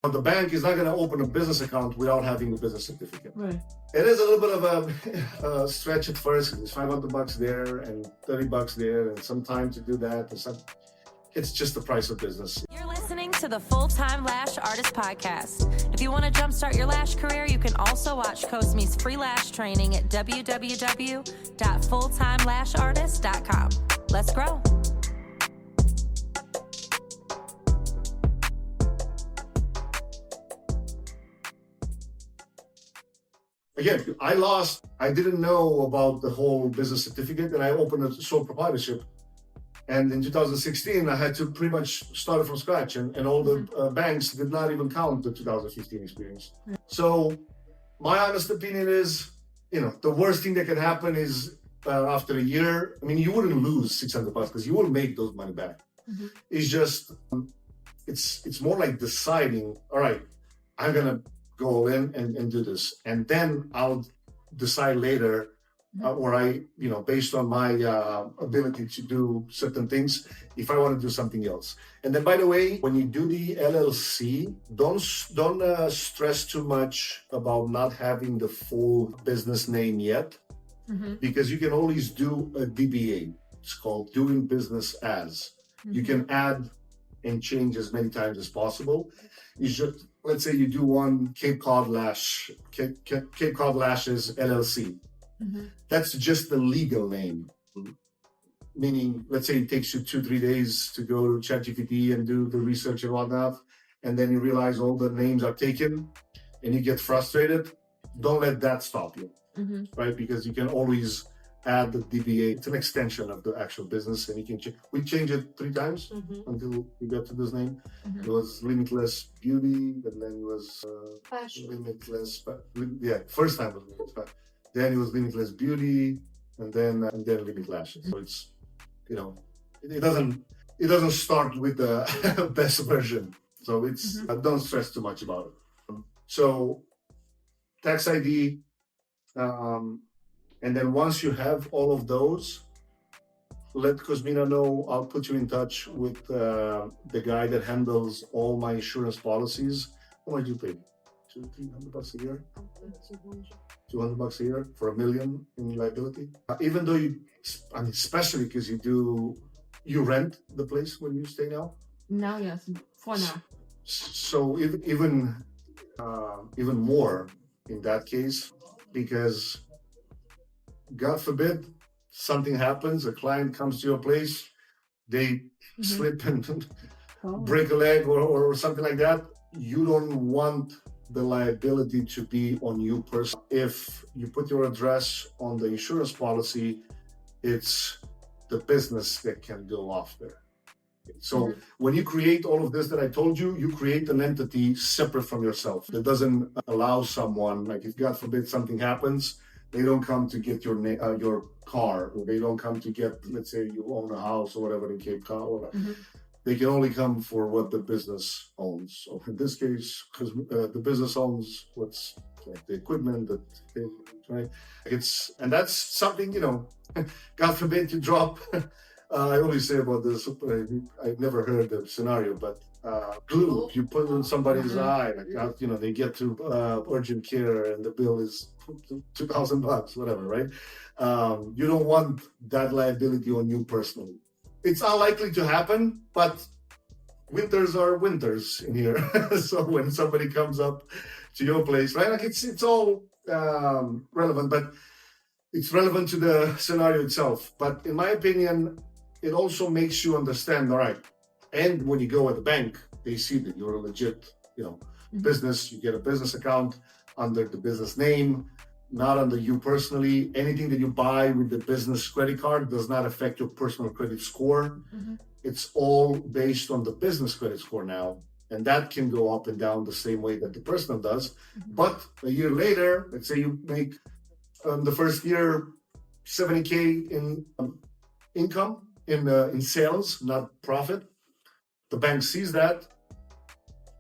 But the bank is not going to open a business account without having a business certificate. Right. It is a little bit of a stretch at first. It's $500 there and $30 there, and some time to do that. It's just the price of business. You're listening to the Full-Time Lash Artist Podcast. If you want to jumpstart your lash career, you can also watch Cosme's free lash training at www.fulltimelashartist.com. Let's grow. Again, I didn't know about the whole business certificate, and I opened a sole proprietorship. And in 2016, I had to pretty much start from scratch, and all the banks did not even count the 2015 experience. So my honest opinion is, the worst thing that can happen is after a year, you wouldn't lose $600 because you will make those money back. Mm-hmm. It's just, it's more like deciding, all right, I'm going to go in and do this. And then I'll decide later based on my ability to do certain things, if I want to do something else. And then, by the way, when you do the LLC, don't stress too much about not having the full business name yet, because you can always do a DBA. It's called doing business as. You can add and change as many times as possible. You should, let's say you do one Cape Cod Lash, Cape Cod Lashes LLC. That's just the legal name. Meaning, let's say it takes you 2-3 days to go to ChatGPT and do the research and whatnot, and then you realize all the names are taken and you get frustrated. Don't let that stop you, right? Because you can always add the DBA. It's an extension of the actual business, and you can we changed it 3 times until we got to this name. It was Limitless Beauty, and then it was Limitless. First time was Limitless. Then it was Limitless Beauty, and then Limit Lashes. So it's, it doesn't start with the best version. So it's don't stress too much about it. So tax ID, and then once you have all of those, let Cosmina know. I'll put you in touch with the guy that handles all my insurance policies. How much do you pay? $200-$300 a year? $200 a year for $1 million in liability. Even though especially because you rent the place where you stay now? Now, yes, for now. So even more in that case, because God forbid something happens, a client comes to your place, they slip and break a leg or something like that. You don't want the liability to be on you personally. If you put your address on the insurance policy, it's the business that can go off there. So when you create all of this that I told you, you create an entity separate from yourself that doesn't allow someone, like if God forbid something happens, they don't come to get your car, or they don't come to get, let's say you own a house or whatever in Cape Cod. They can only come for what the business owns. So in this case, because the business owns what's like the equipment right? And that's something, God forbid you drop. I only say about this, I've never heard the scenario, but glue, you put in somebody's eye, they get to urgent care and the bill is $2,000, whatever, right? You don't want that liability on you personally. It's unlikely to happen, but winters are winters in here. So when somebody comes up to your place, right? Like it's all relevant, but it's relevant to the scenario itself. But in my opinion, it also makes you understand, all right. And when you go at the bank, they see that you're a legit, business. You get a business account under the business name, not under you personally. Anything that you buy with the business credit card does not affect your personal credit score. It's all based on the business credit score now. And that can go up and down the same way that the personal does. But a year later, let's say you make the first year $70K in income, in sales, not profit. The bank sees that.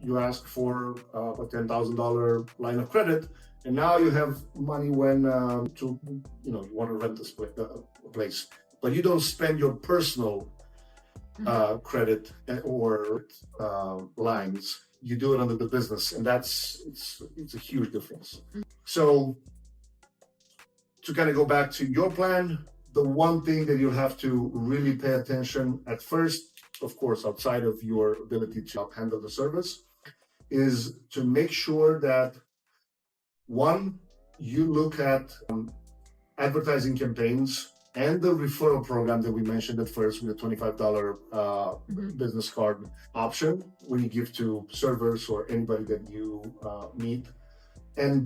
You ask for a $10,000 line of credit. And now you have money when you want to rent this place, but you don't spend your personal credit or lines. you do it under the business, and it's a huge difference. So to kind of go back to your plan, the one thing that you'll have to really pay attention at first, of course, outside of your ability to handle the service, is to make sure that one, you look at advertising campaigns and the referral program that we mentioned at first with the $25 business card option when you give to servers or anybody that you meet. And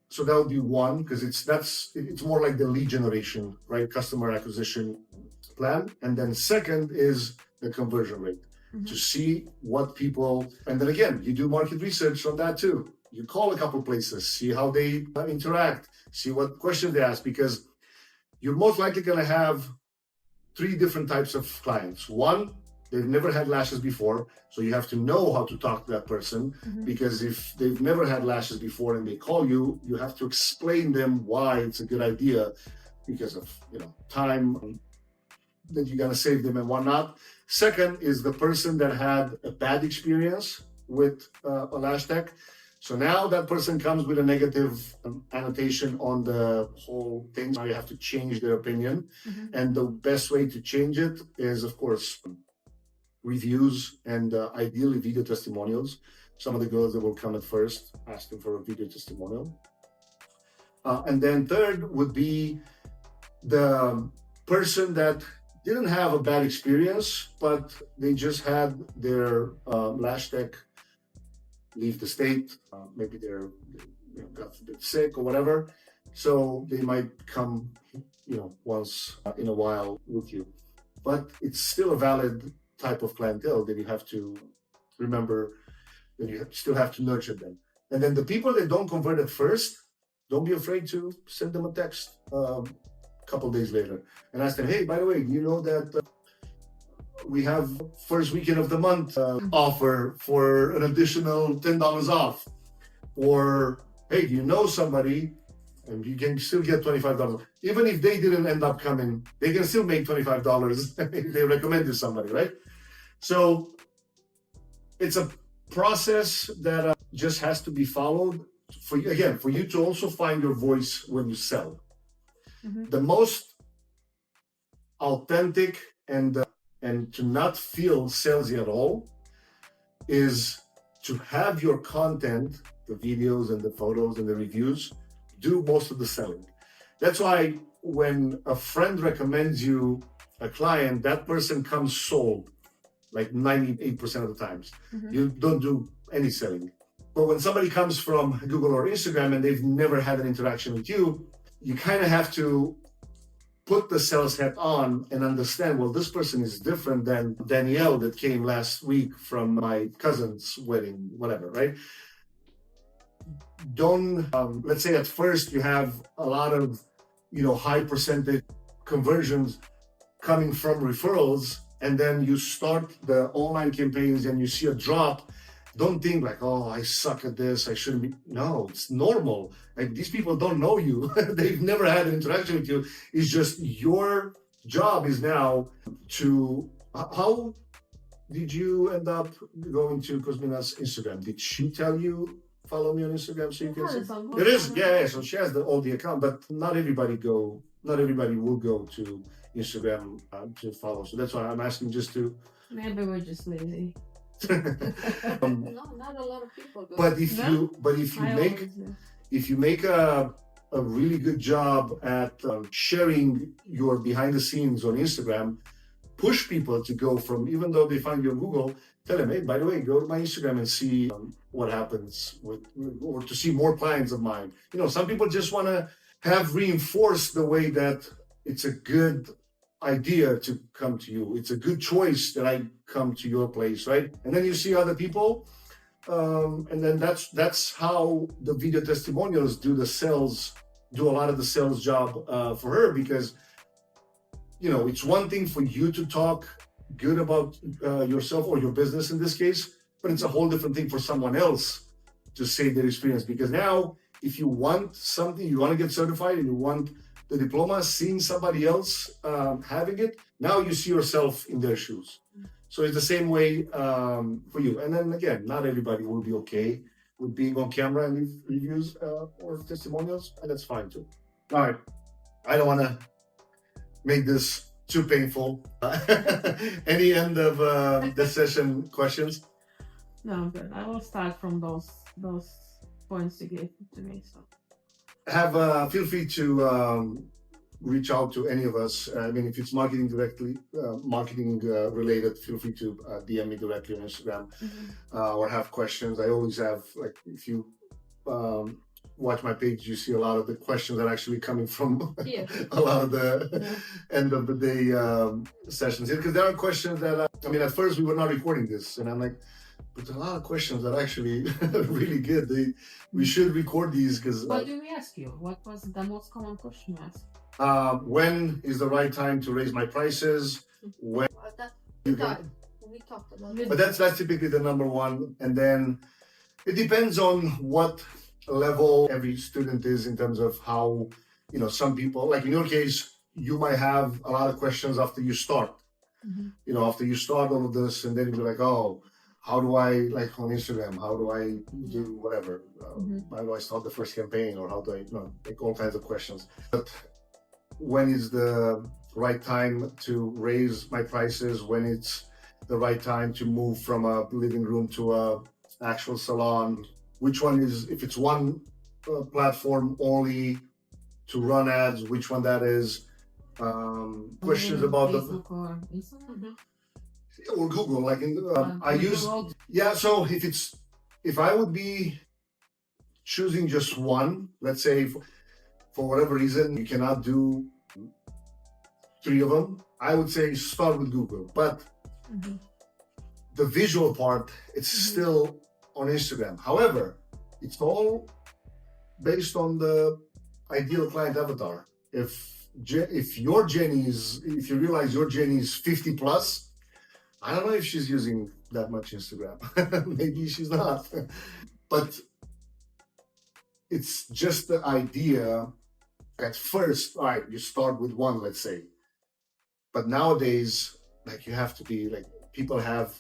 so that would be one, because it's more like the lead generation, right? Customer acquisition plan. And then second is the conversion rate, to see what people, and then again, you do market research on that too. You call a couple places, see how they interact, see what questions they ask, because you're most likely going to have three different types of clients. One, they've never had lashes before, so you have to know how to talk to that person, because if they've never had lashes before and they call you, you have to explain them why it's a good idea because of time that you're going to save them and whatnot. Second is the person that had a bad experience with a lash tech. So now that person comes with a negative annotation on the whole thing. Now you have to change their opinion. And the best way to change it is, of course, reviews and ideally video testimonials. Some of the girls that will come at first asking for a video testimonial. And then third would be the person that didn't have a bad experience, but they just had their lash tech leave the state. Maybe they're got a bit sick or whatever. So they might come, once in a while with you. But it's still a valid type of clientele that you have to remember, that you still have to nurture them. And then the people that don't convert at first, don't be afraid to send them a text a couple days later and ask them, hey, by the way, you know that we have first weekend of the month offer for an additional $10 off. Or, hey, do you know somebody, and you can still get $25. Even if they didn't end up coming, they can still make $25 if they recommended somebody, right? So it's a process that just has to be followed for you to also find your voice when you sell. The most authentic and to not feel salesy at all is to have your content, the videos and the photos and the reviews, do most of the selling. That's why when a friend recommends you a client, that person comes sold like 98% of the times. You don't do any selling. But when somebody comes from Google or Instagram and they've never had an interaction with you, you kind of have to put the sales hat on and understand, well, this person is different than Danielle that came last week from my cousin's wedding, whatever, right? Don't, let's say at first you have a lot of, high percentage conversions coming from referrals, and then you start the online campaigns and you see a drop. Don't think like, oh, I suck at this, I shouldn't be. No, it's normal. Like, these people don't know you. They've never had an interaction with you. It's just your job is now to, how did you end up going to Cosmina's Instagram? Did she tell you, follow me on Instagram so you can see? It is, yeah. So she has all the account, but not everybody will go to Instagram to follow. So that's why I'm asking just to. Maybe we're just lazy. No, not a lot of people go. But if you make a really good job at sharing your behind the scenes on Instagram, push people to go from, even though they find you on Google, tell them, hey, by the way, go to my Instagram and see what happens or to see more clients of mine. Some people just want to have reinforced the way that it's a good idea to come to you. It's a good choice that I come to your place, right? And then you see other people, and then that's how the video testimonials do a lot of the sales job for her, because it's one thing for you to talk good about yourself or your business in this case, but it's a whole different thing for someone else to say their experience. Because now, if you want something, you want to get certified and you want the diploma, seeing somebody else having it, now you see yourself in their shoes. So it's the same way for you. And then again, not everybody will be okay with being on camera and leave reviews or testimonials, and that's fine too. All right, I don't want to make this too painful. Any end of the session questions? No, good. I will start from those points you gave to me. So Feel free to reach out to any of us. I mean, if it's marketing related, feel free to DM me directly on Instagram or have questions. I always have, like, if you watch my page, you see a lot of the questions are actually coming from a lot of the end of the day sessions. Because there are questions that, I mean, at first we were not recording this, and I'm like, but there are a lot of questions that are actually really good. We should record these because. what do we ask you? What was the most common question you asked? When is the right time to raise my prices? When we talked about it. but that's typically the number one, and then it depends on what level every student is in terms of how, you know, some people, like in your case, you might have a lot of questions after you start. You know, after you start all of this, and then you're like, oh, how do I, like on Instagram, how do I do whatever? How do I start the first campaign, or how do I, you know, like all kinds of questions. But when is the right time to raise my prices? When it's the right time to move from a living room to a actual salon? Which one is, if it's one platform only to run ads, which one that is? Questions about Facebook or Instagram? or Google, like I use, so if I would be choosing just one, let's say for whatever reason you cannot do 3 of them, I would say start with Google. But the visual part, it's still on Instagram. However, it's all based on the ideal client avatar. If your Jenny is, if you realize your Jenny is 50 plus, I don't know if she's using that much Instagram. Maybe she's not. But it's just the idea. At first, all right, you start with one, let's say. But nowadays, like, you have to be, like, people have,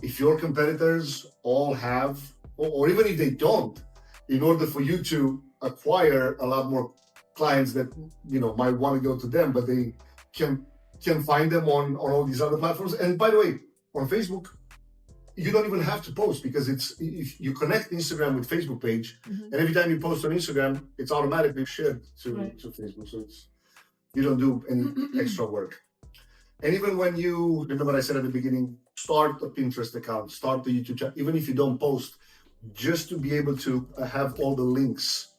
if your competitors all have, or even if they don't, in order for you to acquire a lot more clients that, you know, might want to go to them, but they can find them on all these other platforms. And by the way, on Facebook, you don't even have to post, because it's, if you connect Instagram with Facebook page, and every time you post on Instagram, it's automatically shared to Facebook. So you don't do any extra work. And even when you, remember what I said at the beginning, start a Pinterest account, start the YouTube channel, even if you don't post, just to be able to have all the links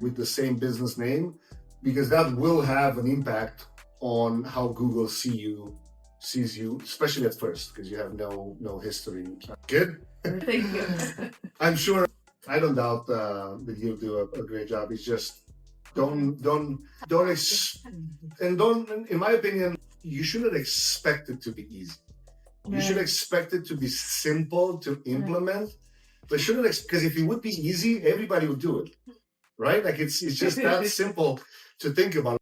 with the same business name, because that will have an impact on how Google sees you, especially at first, because you have no history. Good? Thank you. I'm sure, I don't doubt that you'll do a great job. It's just don't, in my opinion, you shouldn't expect it to be easy. You should expect it to be simple to implement. But shouldn't, because if it would be easy, everybody would do it, right? Like it's just that simple to think about.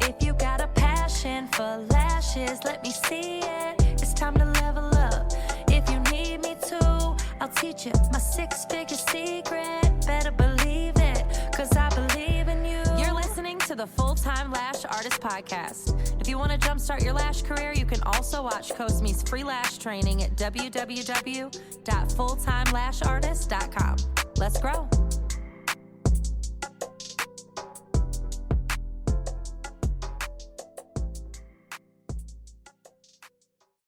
If you got a passion for lashes, let me see it. It's time to level up. If you need me to, I'll teach you my 6-figure secret. Better believe it, cause I believe in you. You're listening to the Full-Time Lash Artist Podcast. If you want to jumpstart your lash career, you can also watch Cosme's free lash training at www.fulltimelashartist.com. Let's grow.